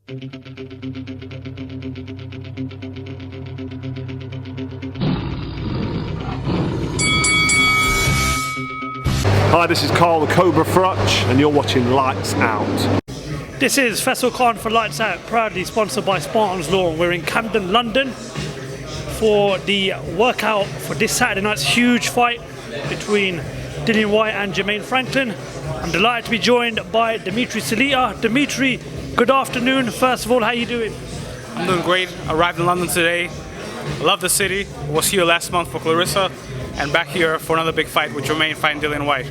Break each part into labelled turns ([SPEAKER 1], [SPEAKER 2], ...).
[SPEAKER 1] Hi, this is Carl the Cobra Frutch, and you're watching Lights Out.
[SPEAKER 2] This is Faisal Khan for Lights Out, proudly sponsored by Spartan's Law. We're in Camden, London for the workout for this Saturday night's huge fight between Dillian Whyte and Jermaine Franklin. I'm delighted to be joined by Dmitry Salita. Dmitry, good afternoon. First of all, how are you doing?
[SPEAKER 3] I'm doing great. Arrived in London today. Love the city. Was here last month for Clarissa, and back here for another big fight with Jermaine fighting Dillian Whyte.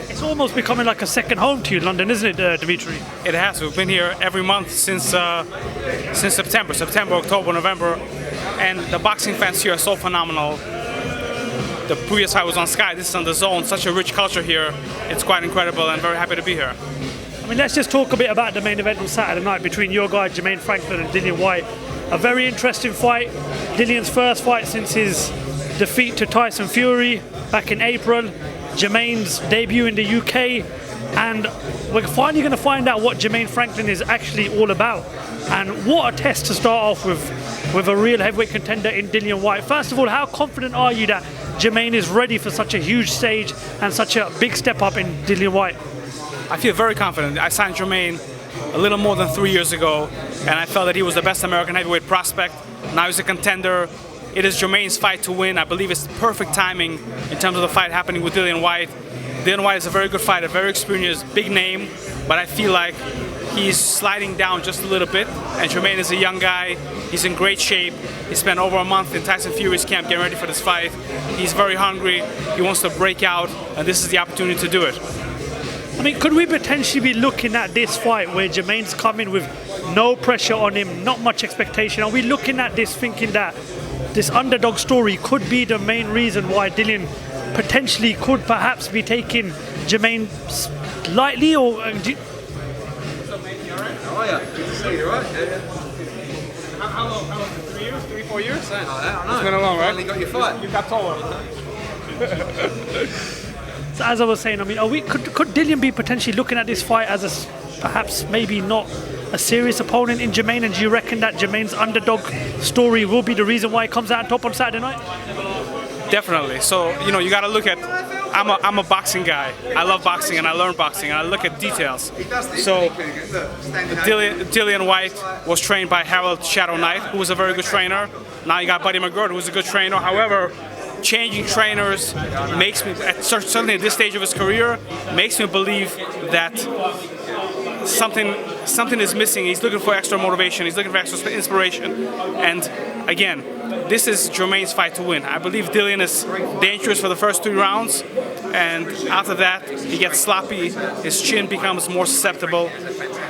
[SPEAKER 2] It's almost becoming like a second home to you, London, isn't it, Dmitry?
[SPEAKER 3] It has. We've been here every month since September, October, November, and the boxing fans here are so phenomenal. The previous fight was on Sky. This is on the Zone. Such a rich culture here. It's quite incredible, and very happy to be here.
[SPEAKER 2] I mean, let's just talk a bit about the main event on Saturday night between your guy Jermaine Franklin and Dillian Whyte. A very interesting fight. Dillian's first fight since his defeat to Tyson Fury back in April. Jermaine's debut in the UK, and we're finally going to find out what Jermaine Franklin is actually all about. And what a test to start off with a real heavyweight contender in Dillian Whyte. First of all, how confident are you that Jermaine is ready for such a huge stage and such a big step up in Dillian Whyte?
[SPEAKER 3] I feel very confident. I signed Jermaine a little more than 3 years ago, and I felt that he was the best American heavyweight prospect. Now he's a contender. It is Jermaine's fight to win. I believe it's perfect timing in terms of the fight happening with Dillian Whyte. Dillian Whyte is a very good fighter, very experienced, big name, but I feel like he's sliding down just a little bit. And Jermaine is a young guy. He's in great shape. He spent over a month in Tyson Fury's camp getting ready for this fight. He's very hungry. He wants to break out, and this is the opportunity to do it.
[SPEAKER 2] I mean, could we potentially be looking at this fight where Jermaine's coming with no pressure on him, not much expectation? Are we looking at this thinking that this underdog story could be the main reason why Dillian potentially could perhaps be taking Jermaine lightly, or
[SPEAKER 4] How are you? Good to see you, right?
[SPEAKER 3] How long? 3 years? 3-4 years?
[SPEAKER 4] Something like that, I know.
[SPEAKER 3] It's been a long, right?
[SPEAKER 4] Finally got your fight.
[SPEAKER 3] You got taller.
[SPEAKER 2] So as I was saying, I mean, could Dillian be potentially looking at this fight as a perhaps maybe not a serious opponent in Jermaine, and do you reckon that Jermaine's underdog story will be the reason why he comes out on top on Saturday night?
[SPEAKER 3] Definitely. So, you got to look at, I'm a boxing guy. I love boxing and I learn boxing and I look at details. So Dillian Whyte was trained by Harold Shadow Knight, who was a very good trainer. Now you got Buddy McGirt, who's a good trainer. However, changing trainers makes me, certainly at this stage of his career, makes me believe that something is missing. He's looking for extra motivation. He's looking for extra inspiration. And again, this is Jermaine's fight to win. I believe Dillian is dangerous for the first 3 rounds, and after that he gets sloppy. His chin becomes more susceptible,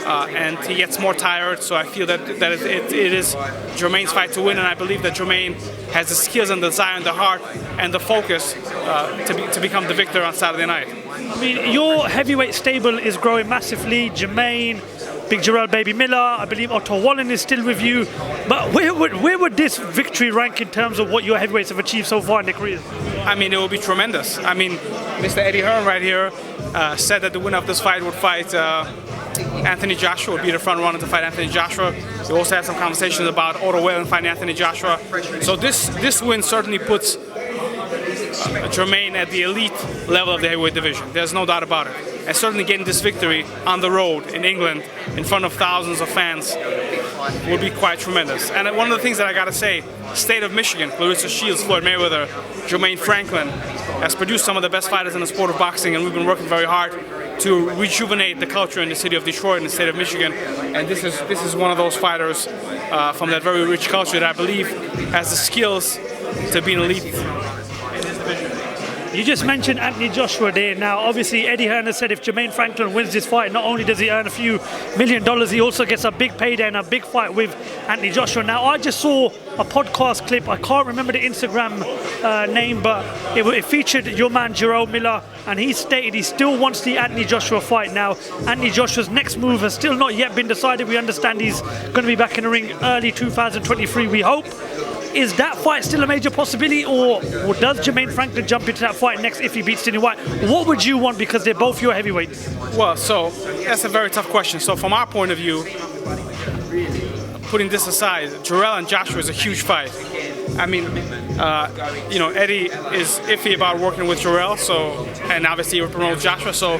[SPEAKER 3] and he gets more tired. So I feel that it is Jermaine's fight to win, and I believe that Jermaine has the skills and the desire and the heart and the focus to become the victor on Saturday night.
[SPEAKER 2] I mean, your heavyweight stable is growing massively. Jermaine, Big Gerald Baby Miller, I believe Otto Wallen is still with you. But where would this victory rank in terms of what your heavyweights have achieved so far in their careers?
[SPEAKER 3] I mean, it will be tremendous. I mean, Mr. Eddie Hearn right here said that the winner of this fight would fight Anthony Joshua, would be the front runner to fight Anthony Joshua. We also had some conversations about Otto Wallen fighting Anthony Joshua. So this win certainly puts Jermaine at the elite level of the heavyweight division. There's no doubt about it. And certainly getting this victory on the road in England in front of thousands of fans would be quite tremendous. And one of the things that I gotta say, state of Michigan, Clarissa Shields, Floyd Mayweather, Jermaine Franklin has produced some of the best fighters in the sport of boxing, and we've been working very hard to rejuvenate the culture in the city of Detroit and the state of Michigan. And this is one of those fighters from that very rich culture that I believe has the skills to be an elite in his division.
[SPEAKER 2] You just mentioned Anthony Joshua there. Now, obviously, Eddie Hearn has said if Jermaine Franklin wins this fight, not only does he earn a few $1 million, he also gets a big payday and a big fight with Anthony Joshua. Now, I just saw a podcast clip. I can't remember the Instagram name, but it featured your man, Jerome Miller, and he stated he still wants the Anthony Joshua fight. Now, Anthony Joshua's next move has still not yet been decided. We understand he's going to be back in the ring early 2023, we hope. Is that fight still a major possibility, or does Jermaine Franklin jump into that fight next if he beats Dillian Whyte? What would you want, because they're both your heavyweights?
[SPEAKER 3] Well, so that's a very tough question. So from our point of view, putting this aside, Jarrell and Joshua is a huge fight. I mean, Eddie is iffy about working with Jarrell, and obviously he would promote Joshua, so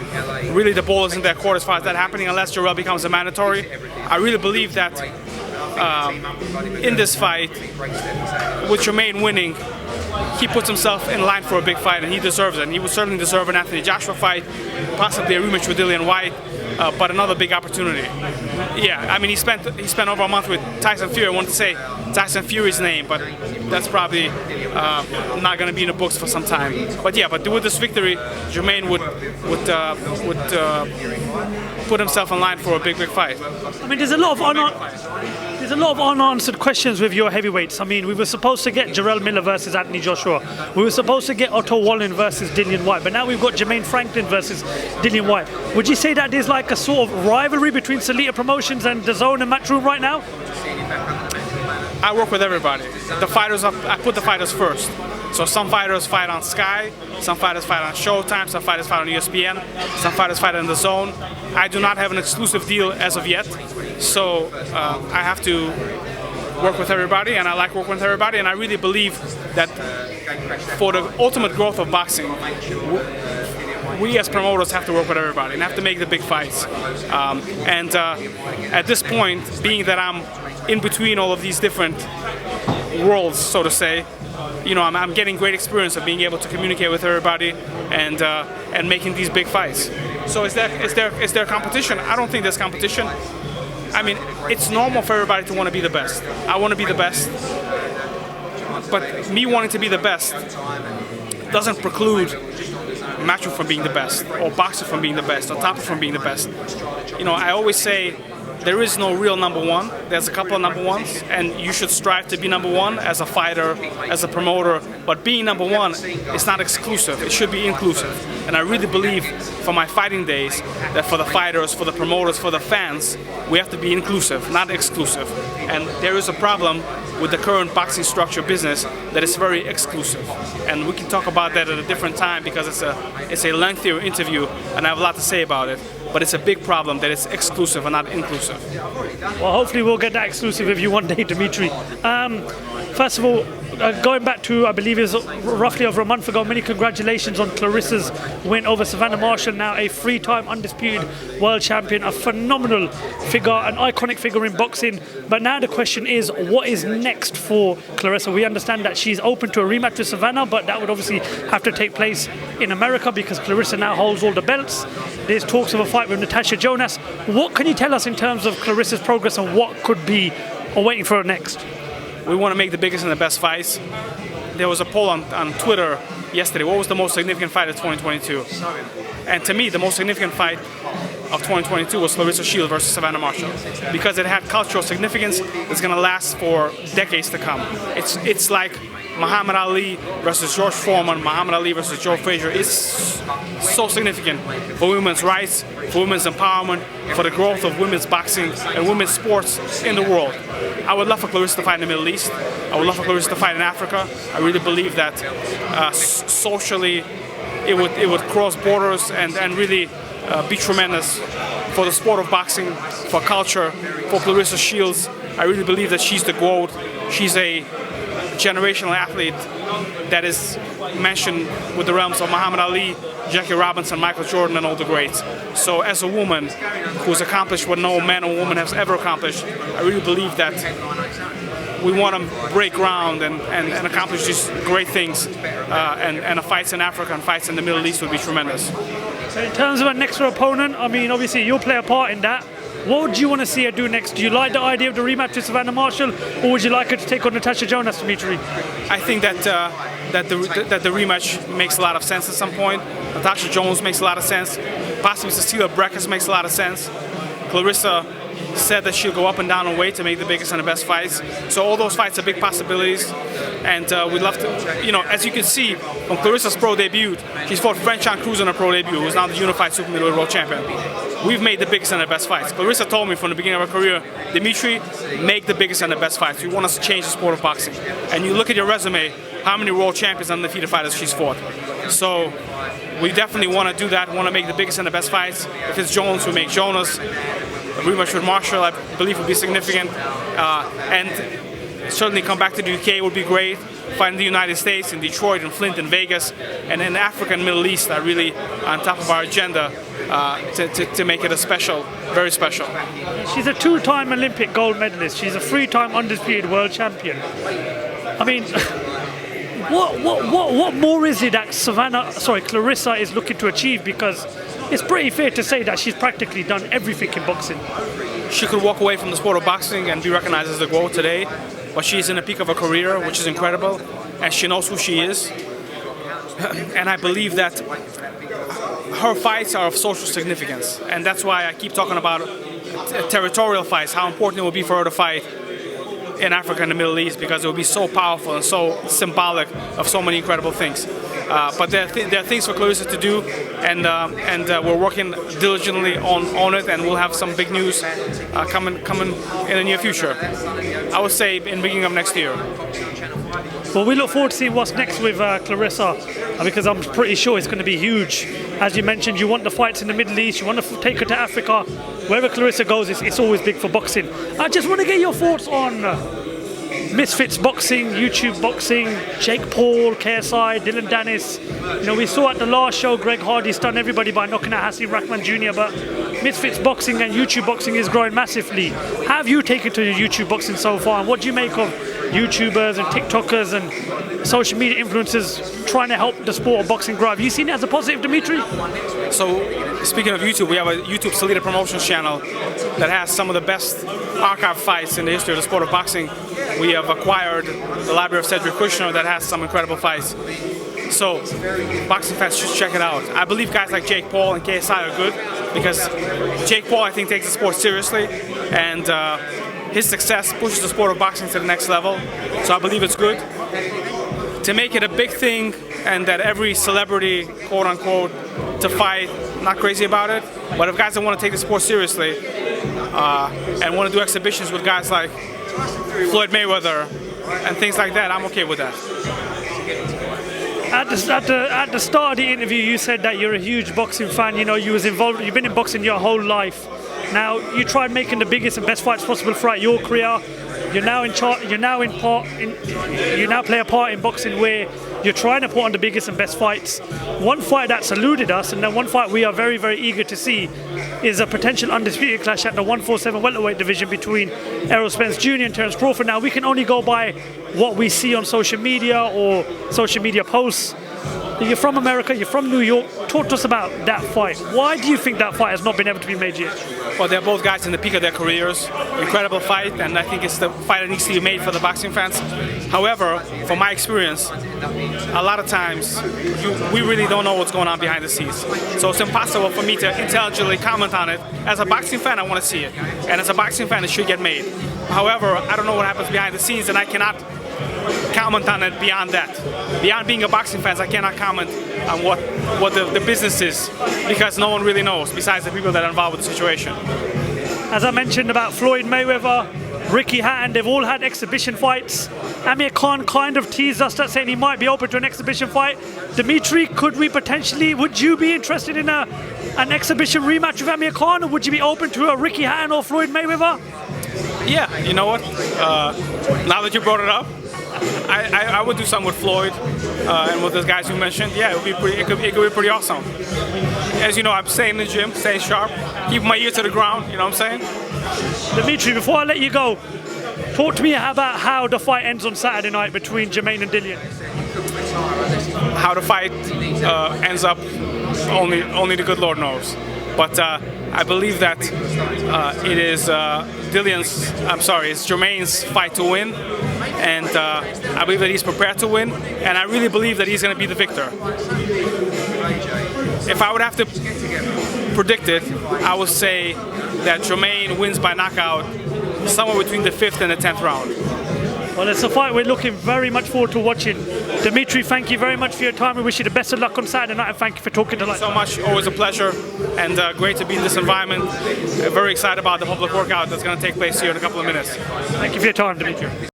[SPEAKER 3] really the ball is in their court as far as that happening, unless Jarrell becomes a mandatory. I really believe that in this fight, with Jermaine winning, he puts himself in line for a big fight, and he deserves it. And he would certainly deserve an Anthony Joshua fight, possibly a rematch with Dillian Whyte, but another big opportunity. Yeah, I mean, he spent over a month with Tyson Fury. I wanted to say Tyson Fury's name, but that's probably not going to be in the books for some time. But yeah, but with this victory, Jermaine would put himself in line for a big fight.
[SPEAKER 2] I mean, there's a lot of unanswered questions with your heavyweights. I mean, we were supposed to get Jarrell Miller versus Anthony Joshua. We were supposed to get Otto Wallin versus Dillian Whyte. But now we've got Jermaine Franklin versus Dillian Whyte. Would you say that there's like a sort of rivalry between Salita Promotions and DAZN and Matchroom right now?
[SPEAKER 3] I work with everybody. The fighters, I put the fighters first. So some fighters fight on Sky, some fighters fight on Showtime, some fighters fight on ESPN, some fighters fight on DAZN. I do not have an exclusive deal as of yet, so I have to work with everybody, and I like working with everybody, and I really believe that for the ultimate growth of boxing, we as promoters have to work with everybody and have to make the big fights. At this point, being that I'm in between all of these different worlds, so to say, I'm getting great experience of being able to communicate with everybody and making these big fights. So is there competition? I don't think there's competition. I mean, it's normal for everybody to want to be the best. I want to be the best, but me wanting to be the best doesn't preclude Matchroom from being the best, or Boxer from being the best, or Topper from being the best. I always say there is no real number one. There's a couple of number ones, and you should strive to be number one as a fighter, as a promoter. But being number one is not exclusive. It should be inclusive. And I really believe from my fighting days that for the fighters, for the promoters, for the fans, we have to be inclusive, not exclusive. And there is a problem with the current boxing structure business that is very exclusive. And we can talk about that at a different time because it's a lengthier interview and I have a lot to say about it. But it's a big problem that it's exclusive and not inclusive.
[SPEAKER 2] Well, hopefully we'll get that exclusive with you one day, Dmitry. First of all, going back to, I believe it was roughly over a month ago, many congratulations on Clarissa's win over Savannah Marshall, now a three-time undisputed world champion, a phenomenal figure, an iconic figure in boxing. But now the question is, what is next for Clarissa? We understand that she's open to a rematch with Savannah, but that would obviously have to take place in America because Clarissa now holds all the belts. There's talks of a fight with Natasha Jonas. What can you tell us in terms of Clarissa's progress and what could be awaiting for her next?
[SPEAKER 3] We want to make the biggest and the best fights. There was a poll on Twitter yesterday. What was the most significant fight of 2022? And to me, the most significant fight of 2022 was Claressa Shields versus Savannah Marshall, because it had cultural significance that's going to last for decades to come. It's like Muhammad Ali versus George Foreman, Muhammad Ali versus Joe Frazier. It's so significant for women's rights, for women's empowerment, for the growth of women's boxing and women's sports in the world. I would love for Clarissa to fight in the Middle East. I would love for Clarissa to fight in Africa. I really believe that socially it would cross borders and really be tremendous for the sport of boxing, for culture, for Claressa Shields. I really believe that she's the GOAT. She's a generational athlete that is mentioned with the realms of Muhammad Ali, Jackie Robinson, Michael Jordan, and all the greats. So as a woman who's accomplished what no man or woman has ever accomplished, I really believe that we want to break ground and accomplish these great things. And the fights in Africa and fights in the Middle East would be tremendous.
[SPEAKER 2] So in terms of a next opponent, I mean, obviously you'll play a part in that. What would you want to see her do next? Do you like the idea of the rematch with Savannah Marshall, or would you like her to take on Natasha Jonas, Dmitry?
[SPEAKER 3] I think that the rematch makes a lot of sense at some point. Natasha Jones makes a lot of sense. Possibly Cecilia Brækhus makes a lot of sense. Clarissa said that she'll go up and down in weight to make the biggest and the best fights. So all those fights are big possibilities. And we'd love to, as you can see, from Clarissa's pro debut, she's fought Franchon Cruz in her pro debut, who's now the unified super middleweight world champion. We've made the biggest and the best fights. Clarissa told me from the beginning of her career, Dmitry, make the biggest and the best fights. We want us to change the sport of boxing. And you look at your resume, how many world champions and undefeated fighters she's fought. So we definitely want to do that. We want to make the biggest and the best fights. If it's Jones, we make Jonas. A rematch with Marshall, I believe, would be significant. And certainly come back to the UK would be great. Fight in the United States, in Detroit, in Flint, in Vegas, and in Africa and Middle East are really on top of our agenda to make it a special, very special.
[SPEAKER 2] She's a 2-time Olympic gold medalist. She's a 3-time undisputed world champion. I mean, what more is it that Clarissa is looking to achieve? Because it's pretty fair to say that she's practically done everything in boxing.
[SPEAKER 3] She could walk away from the sport of boxing and be recognized as the GOAT today, but she's in the peak of her career, which is incredible, and she knows who she is. And I believe that her fights are of social significance, and that's why I keep talking about territorial fights, how important it will be for her to fight in Africa and the Middle East, because it will be so powerful and so symbolic of so many incredible things. But there are things for Clarissa to do, and we're working diligently on it, and we'll have some big news coming in the near future. I would say in the beginning of next year.
[SPEAKER 2] Well, we look forward to seeing what's next with Clarissa, because I'm pretty sure it's going to be huge. As you mentioned, you want the fights in the Middle East, you want to take her to Africa. Wherever Clarissa goes, it's always big for boxing. I just want to get your thoughts on Misfits Boxing, YouTube Boxing, Jake Paul, KSI, Dylan Dennis. You know, we saw at the last show Greg Hardy stunned everybody by knocking out Hasim Rahman Jr., but Misfits Boxing and YouTube Boxing is growing massively. How have you taken to YouTube Boxing so far, and what do you make of YouTubers and TikTokers and social media influencers trying to help the sport of boxing grow? Have you seen it as a positive, Dmitry?
[SPEAKER 3] So, speaking of YouTube, we have a YouTube Salita Promotions channel that has some of the best archive fights in the history of the sport of boxing. We have acquired the library of Cedric Kushner that has some incredible fights. So, boxing fans should check it out. I believe guys like Jake Paul and KSI are good, because Jake Paul, I think, takes the sport seriously, and his success pushes the sport of boxing to the next level. So I believe it's good. To make it a big thing and that every celebrity, quote unquote, to fight, I'm not crazy about it. But if guys don't want to take the sport seriously and want to do exhibitions with guys like Floyd Mayweather and things like that, I'm okay with that.
[SPEAKER 2] At the start of the interview, you said that you're a huge boxing fan. You know, you've been in boxing your whole life. Now, you tried making the biggest and best fights possible throughout your career. You now play a part in boxing where you're trying to put on the biggest and best fights. One fight that's eluded us, and then one fight we are very, very eager to see, is a potential undisputed clash at the 147 welterweight division between Errol Spence Jr. and Terence Crawford. Now, we can only go by what we see on social media or social media posts. You're from America, you're from New York. Talk to us about that fight. Why do you think that fight has not been able to be made yet?
[SPEAKER 3] Well, they're both guys in the peak of their careers. Incredible fight, and I think it's the fight that needs to be made for the boxing fans. However, from my experience, a lot of times we really don't know what's going on behind the scenes. So it's impossible for me to intelligently comment on it. As a boxing fan, I want to see it. And as a boxing fan, it should get made. However, I don't know what happens behind the scenes, and I cannot comment on it beyond that. Beyond being a boxing fan, I cannot comment on what the business is, because no one really knows besides the people that are involved with the situation.
[SPEAKER 2] As I mentioned about Floyd Mayweather, Ricky Hatton, they've all had exhibition fights. Amir Khan kind of teased us that saying he might be open to an exhibition fight. Dmitry, would you be interested in an exhibition rematch with Amir Khan, or would you be open to a Ricky Hatton or Floyd Mayweather?
[SPEAKER 3] Yeah, you know what? Now that you brought it up, I would do something with Floyd and with those guys you mentioned. Yeah, it could be pretty awesome. As you know, I'm staying in the gym, staying sharp, keep my ear to the ground. You know what I'm saying?
[SPEAKER 2] Dmitry, before I let you go, talk to me about how the fight ends on Saturday night between Jermaine and Dillian.
[SPEAKER 3] How the fight ends up, only the good Lord knows. But I believe that it is it's Jermaine's fight to win, and I believe that he's prepared to win, and I really believe that he's going to be the victor. If I would have to predict it, I would say that Jermaine wins by knockout somewhere between the 5th and the 10th round.
[SPEAKER 2] Well, it's a fight we're looking very much forward to watching. Dmitry, thank you very much for your time. We wish you the best of luck on Saturday night, and thank you for talking to us.
[SPEAKER 3] So much, always a pleasure, and great to be in this environment. Very excited about the public workout that's going to take place here in a couple of minutes.
[SPEAKER 2] Thank you for your time, Dmitry.